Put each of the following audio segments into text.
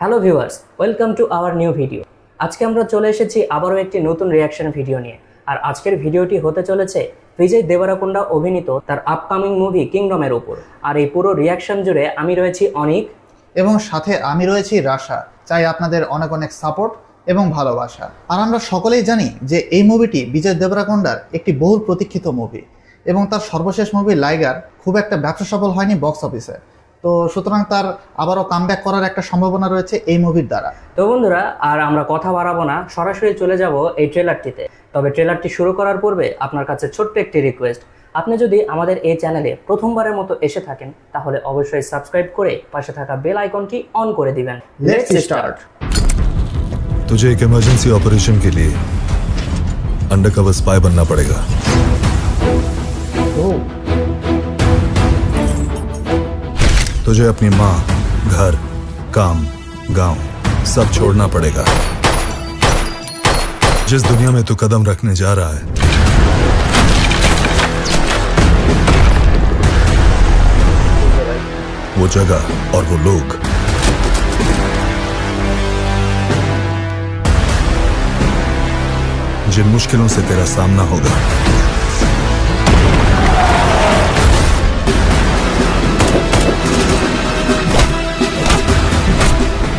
Hello viewers, welcome to our new video. আজকে আমরা চলে এসেছি আবারও একটি নতুন রিয়াকশন ভিডিও নিয়ে। আর আজকের ভিডিওটি হতে চলেছে বিজয় দেবরাকোন্ডা অভিনীত তার আপকামিং মুভি কিংডমের উপর। আর এই পুরো রিয়াকশন জুড়ে আমি রয়েছি অনিক এবং সাথে আমি রয়েছি রাশা। চাই আপনাদের অনেক অনেক সাপোর্ট এবং ভালোবাসা। আর আমরা সকলেই জানি যে এই মুভিটি বিজয় দেবরাকোন্ডার একটি বহুল প্রতীক্ষিত মুভি এবং তার সর্বশেষ মুভি লাইগার খুব একটা ব্যবসা সফল হয়নি বক্স অফিসে। তো সুতরাং তার আবারও কামব্যাক করার একটা সম্ভাবনা রয়েছে এই মুভির দ্বারা। তো বন্ধুরা, আর আমরা কথা বাড়াবো না, সরাসরি চলে যাব এই ট্রেলারটিতে। তবে ট্রেলারটি শুরু করার পূর্বে আপনার কাছে ছোট্ট একটি রিকোয়েস্ট, আপনি যদি আমাদের এই চ্যানেলে প্রথমবারের মতো এসে থাকেন তাহলে অবশ্যই সাবস্ক্রাইব করে পাশে থাকা বেল আইকনটি অন করে দিবেন। Let's start. तुझे एक इमरजेंसी ऑपरेशन के लिए अंडरकवर स्पाई बनना पड़ेगा। तुझे अपनी माँ, घर, काम, गांव सब छोड़ना पड़ेगा। जिस दुनिया में तू कदम रखने जा रहा है वो जगह और वो लोग जिन मुश्किलों से तेरा सामना होगा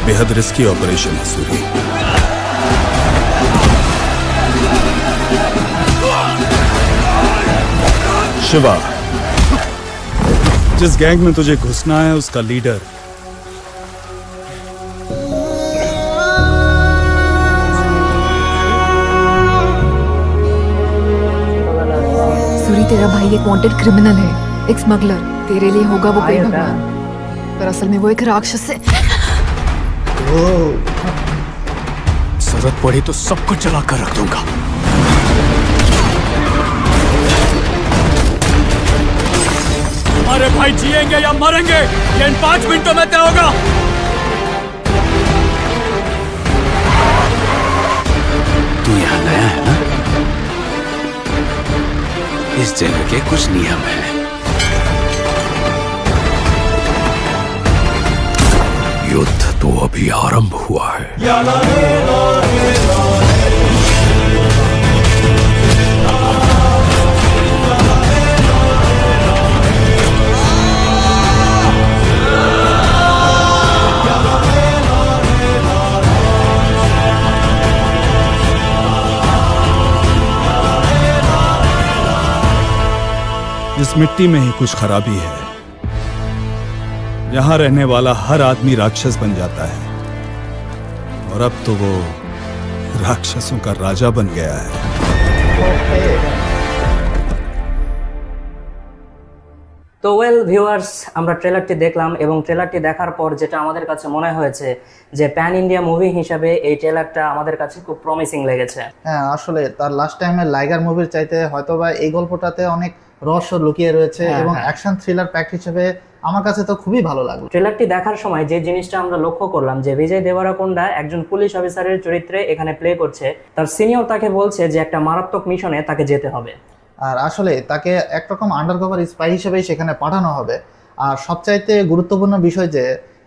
बेहद रिस्की ऑपरेशन है सूरी। शिवा, जिस गैंग में तुझे घुसना है उसका लीडर सूरी, तेरा भाई एक वांटेड क्रिमिनल है, एक स्मगलर। तेरे लिए होगा वो कोई भगवान, पर असल में वो एक राक्षस है। जरूरत पड़ी तो सब कुछ जला कर रख दूंगा। हमारे भाई जिएंगे या मरेंगे ये इन 5 मिनटों में तय होगा। तू यहाँ नया है ना? इस जगह के कुछ नियम हैं। युद्ध तो अभी आरंभ हुआ है। इस मिट्टी में ही कुछ खराबी है। यहां रहने वाला हर आदमी राक्षस बन जाता है और अब तो वो राक्षसों का राजा बन गया है। তো ওয়েল ভিউয়ার্স, আমরা ট্রেলারটি দেখলাম এবং ট্রেলারটি দেখার পর যেটা আমাদের কাছে মনে হয়েছে যে প্যান ইন্ডিয়া মুভি হিসাবে এই ট্রেলারটা আমাদের কাছে খুব প্রমিসিং লেগেছে। হ্যাঁ, আসলে তার লাস্ট টাইমের লাইগার মুভির চাইতে হয়তোবা এই গল্পটাতে অনেক রহস্য লুকিয়ে রয়েছে এবং অ্যাকশন থ্রিলার প্যাক হিসেবে আমার কাছে তো খুবই ভালো লাগলো। ট্রেলারটি দেখার সময় যে জিনিসটা আমরা লক্ষ্য করলাম যে বিজয় দেবরাকোন্ডা একজন পুলিশ অফিসারের চরিত্রে এখানে প্লে করছে। তার সিনিয়র তাকে বলছে যে একটা মারাত্মক মিশনে তাকে যেতে হবে, আর আসলে তাকে একরকম আন্ডারকভার স্পাই হিসেবেই সেখানে পাঠানো হবে। আর সবচাইতে গুরুত্বপূর্ণ বিষয় যে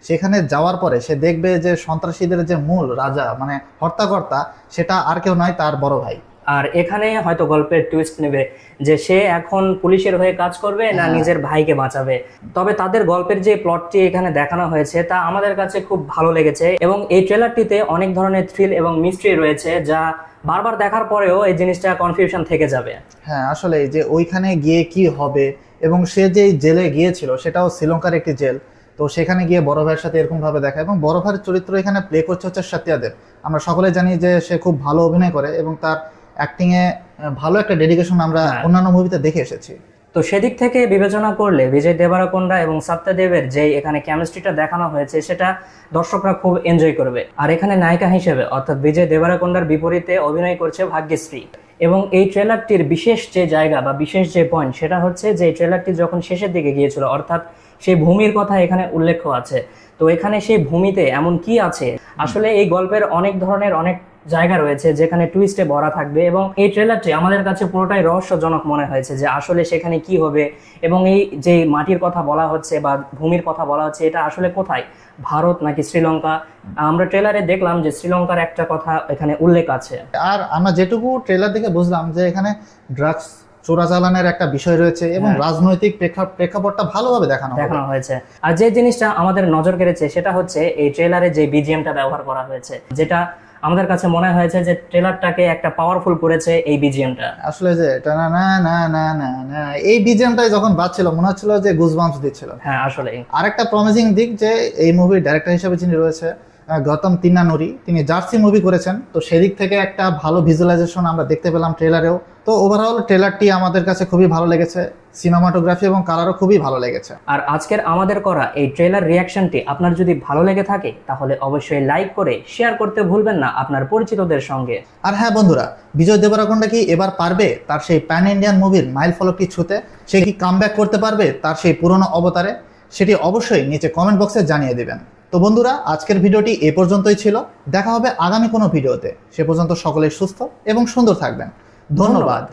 সেখানে যাওয়ার পরে সে দেখবে যে সন্ত্রাসীদের যে মূল রাজা মানে হর্তাকর্তা সেটা আর কেউ নয়, তার বড় ভাই। আর এখানে হয়তো গল্পের টুইস্ট নেবে যে সে এখন পুলিশের হয়ে কাজ করবে না নিজের ভাইকে বাঁচাবে। তবে তাদের গল্পের যে প্লটটি এখানে দেখানো হয়েছে তা আমাদের কাছে খুব ভালো লেগেছে এবং এই ট্রেলারটিতে অনেক ধরনের থ্রিল এবং মিস্ট্রি রয়েছে যা বারবার দেখার পরেও এই জিনিসটা কনফিউশন থেকে যাবে। হ্যাঁ, আসলে যে ওইখানে গিয়ে কি হবে এবং সে যে জেলে গিয়েছিল সেটাও শ্রীলঙ্কার একটি জেল। তো সেখানে গিয়ে বড় ভাইয়ের সাথে এরকম ভাবে দেখা এবং বড় ভাইয়ের চরিত্র এখানে প্লে করছে হচ্ছে সত্যাদেব। আমরা সকলে জানি যে সে খুব ভালো অভিনয় করে এবং তার অ্যাক্টিং এ ভালো একটা ডেডিকেশন আমরা অন্যান্য মুভিতে দেখে এসেছি। তো সেদিক থেকে বিবেচনা করলে বিজয় দেবরাকোন্ডা এবং সত্যদেবের যে এখানে কেমিস্ট্রিটা দেখানো হয়েছে সেটা দর্শকরা খুব এনজয় করবে। আর এখানে নায়িকা হিসেবে অর্থাৎ বিজয় দেবরাকোন্ডার বিপরীতে অভিনয় করছে ভাগ্যশ্রী। এবং এই ট্রেলারটির বিশেষ যে জায়গা বা বিশেষ যে পয়েন্ট সেটা হচ্ছে যে এই ট্রেলারটি যখন শেষের দিকে গিয়েছিল অর্থাৎ সেই ভূমির কথা এখানে উল্লেখ আছে। তো এখানে সেই ভূমিতে এমন কি আছে, আসলে এই গল্পের অনেক ধরনের অনেক জায়গা রয়েছে যেখানে টুইস্টে ভরা থাকবে, এবং এই ট্রেলারটি আমাদের কাছে পুরোটাই রহস্যজনক মনে হয়েছে যে আসলে সেখানে কি হবে, এবং এই যে মাটির কথা বলা হচ্ছে বা ভূমির কথা বলা হচ্ছে এটা আসলে কোথায়, ভারত নাকি শ্রীলঙ্কা। আমরা ট্রেলারে দেখলাম যে শ্রীলঙ্কার একটা কথা এখানে উল্লেখ আছে। আর আমরা যেটুকু ট্রেলার দেখে বুঝলাম যে এখানে ড্রাগস চোরাচালানের একটা বিষয় রয়েছে এবং রাজনৈতিক প্রেক্ষাপটটা ভালোভাবে দেখানো হয়েছে। আর যে জিনিসটা আমাদের নজর কেড়েছে সেটা হচ্ছে এই ট্রেলারে যে বিজিএমটা ব্যবহার করা হয়েছে, যেটা আমাদের কাছে মনে হয়েছে যে ট্রেলারটাকে একটা পাওয়ারফুল করেছে এই বিজিএমটা। আসলে যে না না না না না না এই বিজিএমটাই যখন বাজছিল মনে হচ্ছিল যে গুজবাম্পস দিচ্ছিল। হ্যাঁ আসলে আরেকটা প্রমিজিং দিক যে এই মুভির ডাইরেক্টর হিসেবে যিনি রয়েছে গৌতম তিন্নানুরি, তিনি জার্সি মুভি করেছেন, তো সেদিক থেকে একটা ভালো ভিজুয়ালাইজেশন আমরা দেখতে পেলাম ট্রেলারেও। তো ওভারঅল ট্রেলারটি আমাদের কাছে খুবই ভালো লেগেছে, সিনেমাটোগ্রাফি এবং কালারও খুবই ভালো লেগেছে। আর আজকের আমাদের করা এই ট্রেলার রিয়াকশনটি আপনার যদি ভালো লেগে থাকে তাহলে অবশ্যই লাইক করে শেয়ার করতে ভুলবেন না আপনার পরিচিতদের সঙ্গে। আর হ্যাঁ বন্ধুরা, বিজয় দেবরাকোন্ডা কি এবার পারবে তার সেই প্যান ইন্ডিয়ান মুভির মাইল ফলকটি ছুঁতে? সে কি কামব্যাক করতে পারবে তার সেই পুরনো অবতারে? সেটি অবশ্যই নিচে কমেন্ট বক্সে জানিয়ে দেবেন। তো বন্ধুরা, আজকের ভিডিওটি এ পর্যন্তই ছিল। দেখা হবে আগামী কোনো ভিডিওতে। সে পর্যন্ত সকলেই সুস্থ এবং সুন্দর থাকবেন। ধন্যবাদ।